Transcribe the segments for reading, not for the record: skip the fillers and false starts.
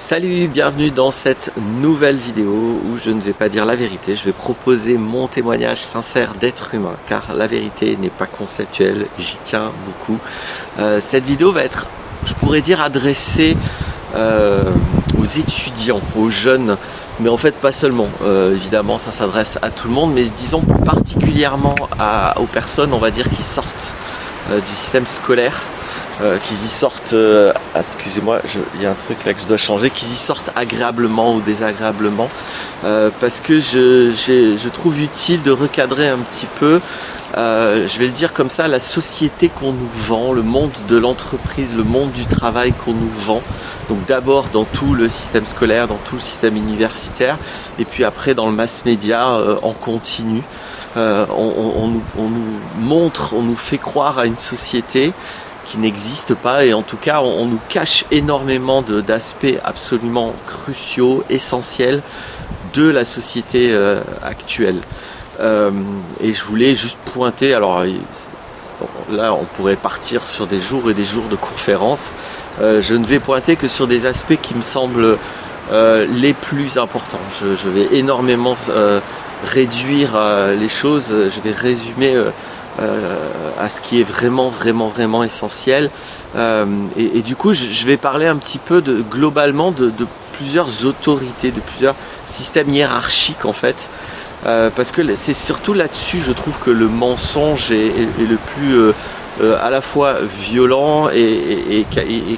Salut, bienvenue dans cette nouvelle vidéo où je ne vais pas dire la vérité, je vais proposer mon témoignage sincère d'être humain car la vérité n'est pas conceptuelle, j'y tiens beaucoup. Cette vidéo va être, je pourrais dire, adressée aux étudiants, aux jeunes, mais en fait pas seulement. Évidemment ça s'adresse à tout le monde, mais disons particulièrement aux personnes, on va dire, qui sortent du système scolaire. Qu'ils y sortent, excusez-moi, il y a un truc là que je dois changer, qu'ils y sortent agréablement ou désagréablement, parce que je trouve utile de recadrer un petit peu, je vais le dire comme ça, la société qu'on nous vend, le monde de l'entreprise, le monde du travail qu'on nous vend. Donc d'abord dans tout le système scolaire, dans tout le système universitaire, et puis après dans le mass média en continu. On nous montre, on nous fait croire à une société qui n'existe pas, et en tout cas on nous cache énormément d'aspects absolument cruciaux, essentiels de la société actuelle. Et je voulais juste pointer, alors là on pourrait partir sur des jours et des jours de conférences, je ne vais pointer que sur des aspects qui me semblent les plus importants. Je vais énormément réduire les choses, je vais résumer à ce qui est vraiment essentiel, et du coup je vais parler un petit peu globalement de plusieurs autorités, de plusieurs systèmes hiérarchiques en fait, parce que c'est surtout là-dessus je trouve que le mensonge est le plus à la fois violent et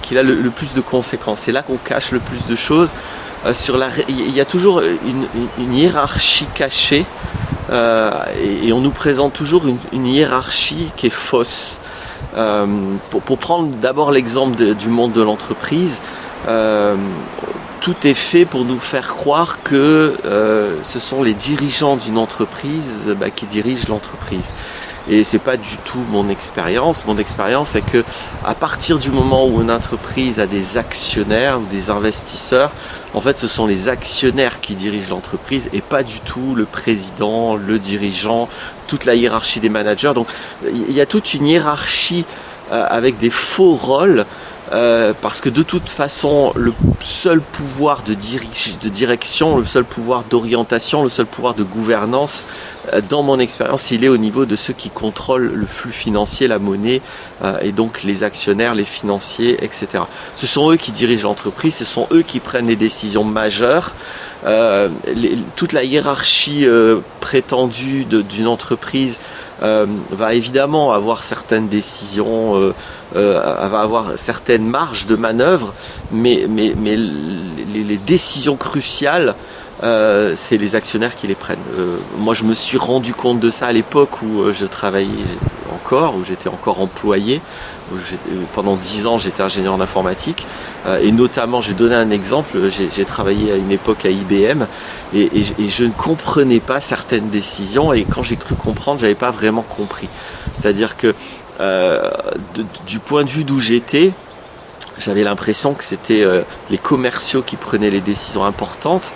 qu'il a le plus de conséquences. C'est là qu'on cache le plus de choses. Il y a toujours une hiérarchie cachée, et on nous présente toujours une hiérarchie qui est fausse. Pour prendre d'abord l'exemple du monde de l'entreprise, tout est fait pour nous faire croire que ce sont les dirigeants d'une entreprise qui dirigent l'entreprise. Et c'est pas du tout mon expérience. Mon expérience, c'est que à partir du moment où une entreprise a des actionnaires ou des investisseurs, en fait, ce sont les actionnaires qui dirigent l'entreprise et pas du tout le président, le dirigeant, toute la hiérarchie des managers. Donc, il y a toute une hiérarchie avec des faux rôles. Parce que de toute façon, le seul pouvoir de direction, le seul pouvoir d'orientation, le seul pouvoir de gouvernance, dans mon expérience, il est au niveau de ceux qui contrôlent le flux financier, la monnaie, et donc les actionnaires, les financiers, etc. Ce sont eux qui dirigent l'entreprise, ce sont eux qui prennent les décisions majeures. Toute la hiérarchie prétendue d'une entreprise va évidemment avoir certaines décisions, va avoir certaines marges de manœuvre, mais les décisions cruciales, c'est les actionnaires qui les prennent. Moi je me suis rendu compte de ça à l'époque où je travaillais encore, où j'étais encore employé, pendant 10 ans j'étais ingénieur en informatique, et notamment, j'ai donné un exemple, j'ai travaillé à une époque à IBM, et je ne comprenais pas certaines décisions, et quand j'ai cru comprendre, j'avais pas vraiment compris. C'est-à-dire que du point de vue d'où j'étais, j'avais l'impression que c'était les commerciaux qui prenaient les décisions importantes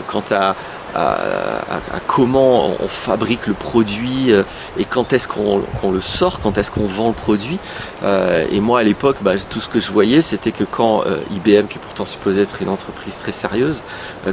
quant à comment on fabrique le produit, et quand est-ce qu'on le sort, quand est-ce qu'on vend le produit. Et moi à l'époque, tout ce que je voyais, c'était que quand IBM, qui est pourtant supposée être une entreprise très sérieuse,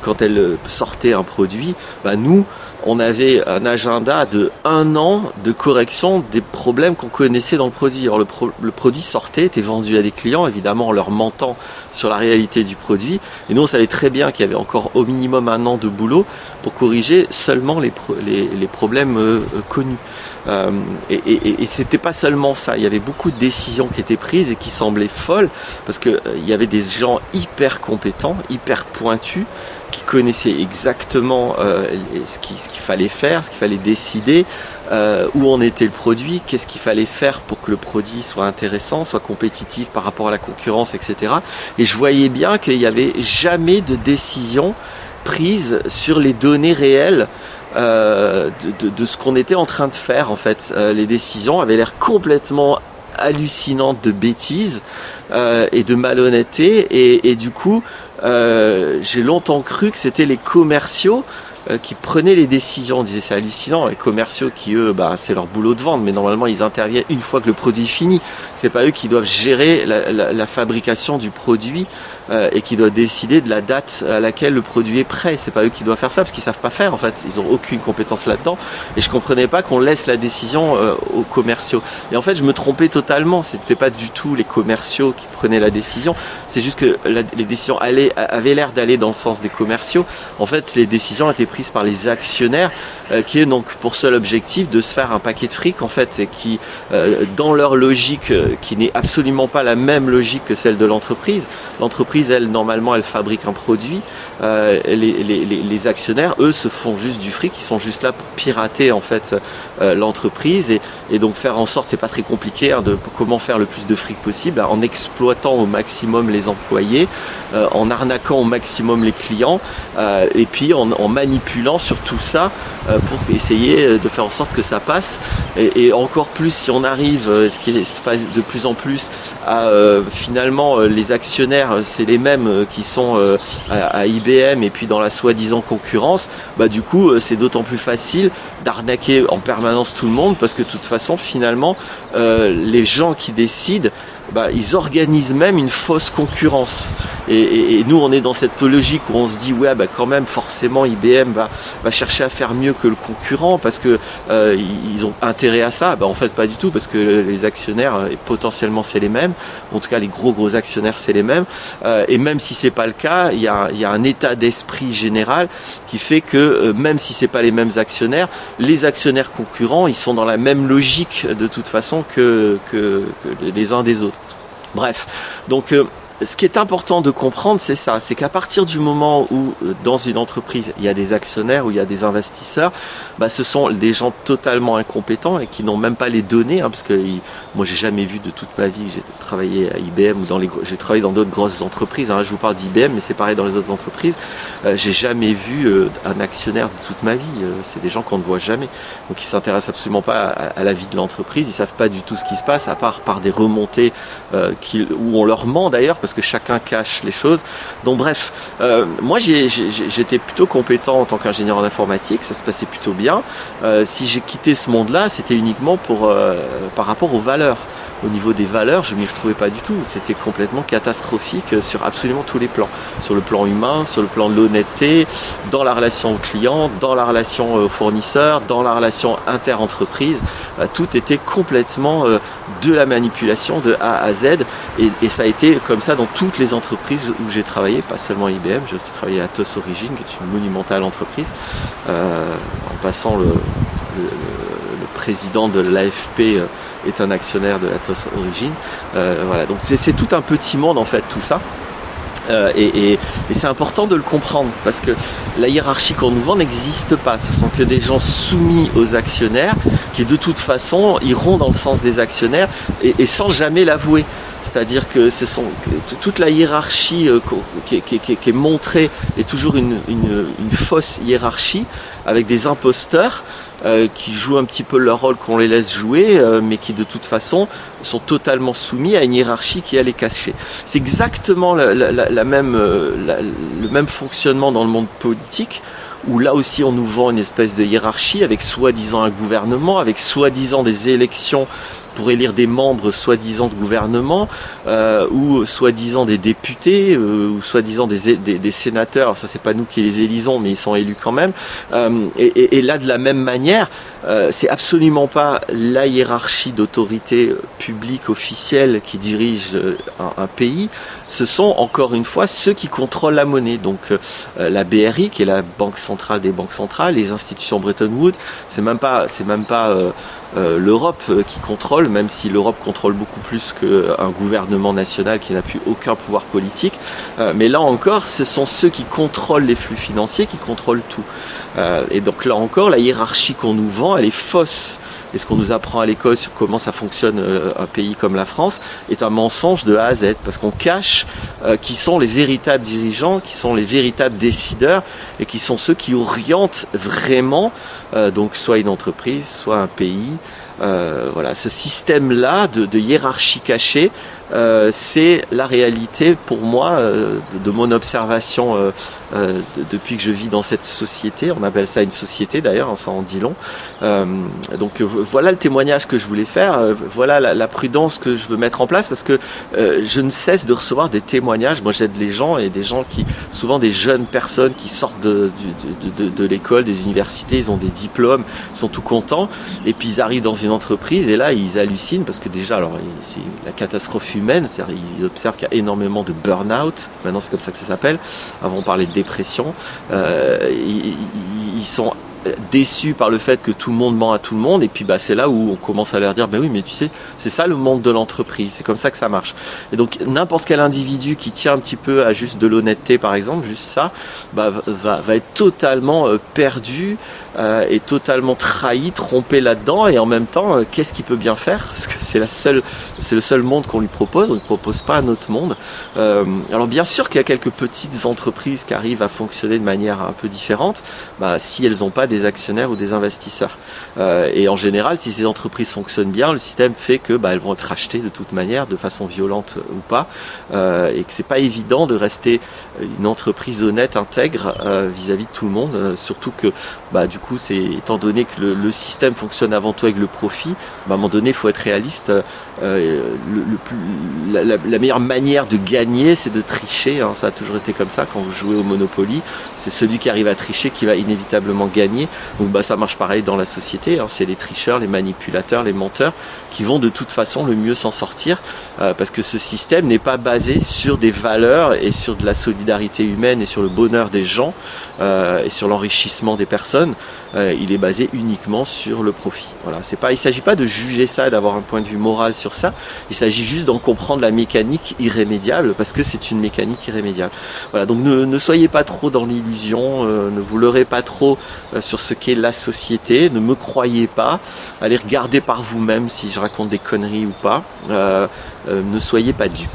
quand elle sortait un produit, nous on avait un agenda de 1 an de correction des problèmes qu'on connaissait dans le produit. Alors le produit sortait, était vendu à des clients, évidemment en leur mentant sur la réalité du produit. Et nous on savait très bien qu'il y avait encore au minimum 1 an de boulot pour corriger seulement les problèmes connus. Et c'était pas seulement ça, il y avait beaucoup de décisions qui étaient prises et qui semblaient folles, parce qu'il y avait des gens hyper compétents, hyper pointus, qui connaissaient exactement ce qu'il fallait faire, ce qu'il fallait décider, où en était le produit, qu'est-ce qu'il fallait faire pour que le produit soit intéressant, soit compétitif par rapport à la concurrence, etc. Et je voyais bien qu'il n'y avait jamais de décision prise sur les données réelles de ce qu'on était en train de faire en fait. Les décisions avaient l'air complètement hallucinantes de bêtises et de malhonnêteté, et du coup j'ai longtemps cru que c'était les commerciaux qui prenaient les décisions. On disait c'est hallucinant, les commerciaux qui eux, c'est leur boulot de vendre, mais normalement ils interviennent une fois que le produit est fini. c'est pas eux qui doivent gérer la fabrication du produit et qui doivent décider de la date à laquelle le produit est prêt. C'est pas eux qui doivent faire ça parce qu'ils savent pas faire en fait. Ils ont aucune compétence là-dedans. Et je comprenais pas qu'on laisse la décision aux commerciaux. Et en fait, je me trompais totalement. C'était pas du tout les commerciaux qui prenaient la décision. C'est juste que les décisions avaient l'air d'aller dans le sens des commerciaux. En fait, les décisions étaient prises par les actionnaires qui ont donc pour seul objectif de se faire un paquet de fric en fait, et qui, dans leur logique, qui n'est absolument pas la même logique que celle de l'entreprise. L'entreprise, elle, normalement, elle fabrique un produit. Les actionnaires, eux, se font juste du fric. Ils sont juste là pour pirater en fait l'entreprise et donc faire en sorte, c'est pas très compliqué, hein, de comment faire le plus de fric possible, hein, en exploitant au maximum les employés, en arnaquant au maximum les clients, et puis en manipulant sur tout ça pour essayer de faire en sorte que ça passe. Et encore plus si on arrive, ce qui se passe de plus en plus, à finalement les actionnaires, c'est les mêmes qui sont à IBM et puis dans la soi-disant concurrence, bah du coup c'est d'autant plus facile d'arnaquer en permanence tout le monde parce que de toute façon finalement les gens qui décident, bah, ils organisent même une fausse concurrence. Et nous, on est dans cette logique où on se dit, ouais, bah, quand même, forcément, IBM va chercher à faire mieux que le concurrent parce que ils ont intérêt à ça. Bah, en fait, pas du tout, parce que les actionnaires, potentiellement, c'est les mêmes. En tout cas, les gros actionnaires, c'est les mêmes. Et même si c'est pas le cas, il y a un état d'esprit général qui fait que même si c'est pas les mêmes actionnaires, les actionnaires concurrents, ils sont dans la même logique de toute façon que les uns des autres. Bref, donc ce qui est important de comprendre, c'est ça, c'est qu'à partir du moment où dans une entreprise, il y a des actionnaires, où il y a des investisseurs, bah, ce sont des gens totalement incompétents et qui n'ont même pas les données, hein, parce que moi j'ai jamais vu de toute ma vie, j'ai travaillé à IBM ou j'ai travaillé dans d'autres grosses entreprises, hein, je vous parle d'IBM, mais c'est pareil dans les autres entreprises, j'ai jamais vu un actionnaire de toute ma vie, c'est des gens qu'on ne voit jamais, donc ils s'intéressent absolument pas à la vie de l'entreprise, ils savent pas du tout ce qui se passe, à part par des remontées où on leur ment d'ailleurs, parce que chacun cache les choses. Donc bref, moi j'étais plutôt compétent en tant qu'ingénieur en informatique, ça se passait plutôt bien. Si j'ai quitté ce monde-là, c'était uniquement par rapport aux valeurs. Au niveau des valeurs, je m'y retrouvais pas du tout. C'était complètement catastrophique sur absolument tous les plans. Sur le plan humain, sur le plan de l'honnêteté, dans la relation au client, dans la relation au fournisseur, dans la relation inter-entreprise. Tout était complètement de la manipulation de A à Z. Et ça a été comme ça dans toutes les entreprises où j'ai travaillé, pas seulement IBM. J'ai aussi travaillé à Atos Origin, qui est une monumentale entreprise. En passant, le président de l'AFP est un actionnaire de Atos Origin. Voilà, donc c'est tout un petit monde en fait, tout ça. Et c'est important de le comprendre parce que la hiérarchie qu'on nous vend n'existe pas. Ce sont que des gens soumis aux actionnaires qui de toute façon iront dans le sens des actionnaires et sans jamais l'avouer. C'est-à-dire que toute la hiérarchie qui est montrée est toujours une fausse hiérarchie avec des imposteurs qui jouent un petit peu leur rôle qu'on les laisse jouer, mais qui de toute façon sont totalement soumis à une hiérarchie qui est cachée. C'est exactement le même fonctionnement dans le monde politique, où là aussi on nous vend une espèce de hiérarchie avec soi-disant un gouvernement, avec soi-disant des élections pour élire des membres soi-disant de gouvernement, ou soi-disant des députés, ou soi-disant des sénateurs. Alors ça, c'est pas nous qui les élisons, mais ils sont élus quand même. Et là, de la même manière, c'est absolument pas la hiérarchie d'autorité publique officielle qui dirige un pays. Ce sont encore une fois ceux qui contrôlent la monnaie. Donc la BRI, qui est la banque centrale des banques centrales, les institutions Bretton Woods, c'est même pas l'Europe qui contrôle, même si l'Europe contrôle beaucoup plus qu'un gouvernement national qui n'a plus aucun pouvoir politique. Mais là encore, ce sont ceux qui contrôlent les flux financiers qui contrôlent tout. Et donc là encore, la hiérarchie qu'on nous vend, elle est fausse. Et ce qu'on nous apprend à l'école sur comment ça fonctionne un pays comme la France est un mensonge de A à Z, parce qu'on cache qui sont les véritables dirigeants, qui sont les véritables décideurs et qui sont ceux qui orientent vraiment donc soit une entreprise, soit un pays. Voilà, ce système-là de hiérarchie cachée c'est la réalité pour moi de mon observation depuis que je vis dans cette société. On appelle ça une société d'ailleurs, ça en dit long. Donc voilà le témoignage que je voulais faire, voilà la prudence que je veux mettre en place, parce que je ne cesse de recevoir des témoignages. Moi j'aide les gens, et des gens souvent des jeunes personnes qui sortent de l'école, des universités, ils ont des diplômes, ils sont tout contents, et puis ils arrivent dans une entreprise et là ils hallucinent, parce que déjà alors c'est la catastrophe humaine, c'est-à-dire ils observent qu'il y a énormément de burn-out, maintenant c'est comme ça que ça s'appelle, avant on parlait de dépression, ils sont déçus par le fait que tout le monde ment à tout le monde, et puis c'est là où on commence à leur dire oui, mais tu sais, c'est ça le monde de l'entreprise, c'est comme ça que ça marche. Et donc n'importe quel individu qui tient un petit peu à juste de l'honnêteté par exemple, juste ça, va être totalement perdu et totalement trahi, trompé là-dedans, et en même temps qu'est-ce qu'il peut bien faire, parce que c'est le seul monde qu'on lui propose, on ne propose pas un autre monde. Alors bien sûr qu'il y a quelques petites entreprises qui arrivent à fonctionner de manière un peu différente, si elles n'ont pas des actionnaires ou des investisseurs. Et en général, si ces entreprises fonctionnent bien, le système fait que elles vont être rachetées de toute manière, de façon violente ou pas, et que c'est pas évident de rester une entreprise honnête, intègre vis-à-vis de tout le monde, surtout que du coup, étant donné que le système fonctionne avant tout avec le profit, à un moment donné, il faut être réaliste. La meilleure manière de gagner, c'est de tricher, hein. Ça a toujours été comme ça quand vous jouez au Monopoly, c'est celui qui arrive à tricher qui va inévitablement gagner. Donc ça marche pareil dans la société, hein. C'est les tricheurs, les manipulateurs, les menteurs qui vont de toute façon le mieux s'en sortir, parce que ce système n'est pas basé sur des valeurs et sur de la solidarité humaine et sur le bonheur des gens et sur l'enrichissement des personnes. Il est basé uniquement sur le profit. Voilà, il ne s'agit pas de juger ça, d'avoir un point de vue moral sur ça, il s'agit juste d'en comprendre la mécanique irrémédiable, parce que c'est une mécanique irrémédiable. Voilà, donc ne soyez pas trop dans l'illusion, ne vous leurrez pas trop sur ce qu'est la société, ne me croyez pas, allez regarder par vous-même si je raconte des conneries ou pas. Ne soyez pas dupes,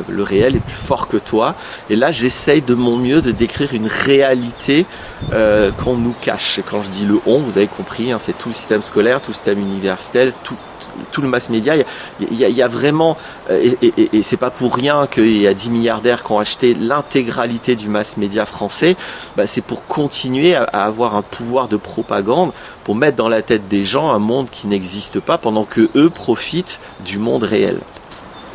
le réel est plus fort que toi, et là j'essaye de mon mieux de décrire une réalité qu'on nous cache. Et quand je dis le on, vous avez compris, hein, c'est tout le système scolaire, tout le système universitaire, tout le mass média. Il y a vraiment, et c'est pas pour rien qu'il y a 10 milliardaires qui ont acheté l'intégralité du mass média français, c'est pour continuer à avoir un pouvoir de propagande, pour mettre dans la tête des gens un monde qui n'existe pas, pendant que eux profitent du monde réel.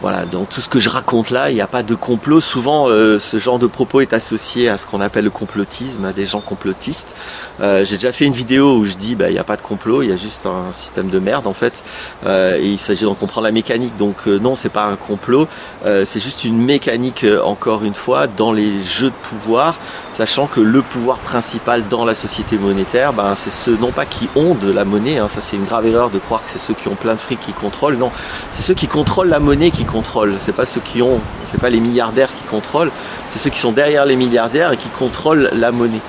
Voilà, dans tout ce que je raconte là, il n'y a pas de complot. Souvent, ce genre de propos est associé à ce qu'on appelle le complotisme, à des gens complotistes. J'ai déjà fait une vidéo où je dis il n'y a pas de complot, il y a juste un système de merde en fait. Et il s'agit d'en comprendre la mécanique. Donc non, c'est pas un complot, c'est juste une mécanique, encore une fois, dans les jeux de pouvoir, sachant que le pouvoir principal dans la société monétaire, c'est ceux non pas qui ont de la monnaie, hein, ça c'est une grave erreur de croire que c'est ceux qui ont plein de fric qui contrôlent. Non, c'est ceux qui contrôlent la monnaie qui contrôlent. C'est pas ceux qui ont, c'est pas les milliardaires qui contrôlent, c'est ceux qui sont derrière les milliardaires et qui contrôlent la monnaie.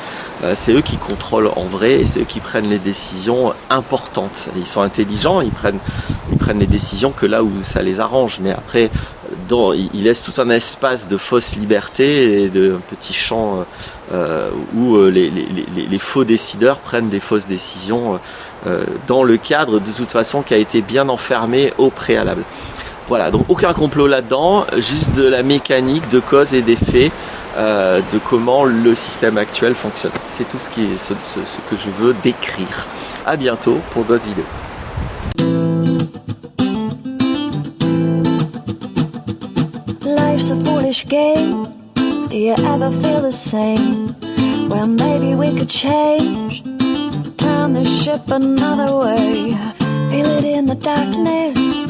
C'est eux qui contrôlent en vrai, et c'est eux qui prennent les décisions importantes. Et ils sont intelligents, ils prennent les décisions que là où ça les arrange, mais après ils laissent tout un espace de fausse liberté et de petits champs où les faux décideurs prennent des fausses décisions dans le cadre de toute façon qui a été bien enfermé au préalable. Voilà, donc aucun complot là-dedans, juste de la mécanique de cause et d'effet, de comment le système actuel fonctionne. C'est tout ce que je veux décrire. À bientôt pour d'autres vidéos. Life's a foolish game. Do you ever feel the same? Well, maybe we could change. Turn the ship another way. Feel it in the darkness.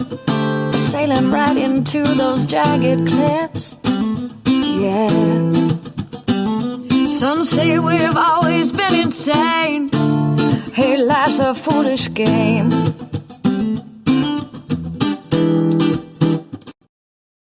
Sailing right into those jagged cliffs. Yeah. Some say we've always been insane. Hey, life's a foolish game.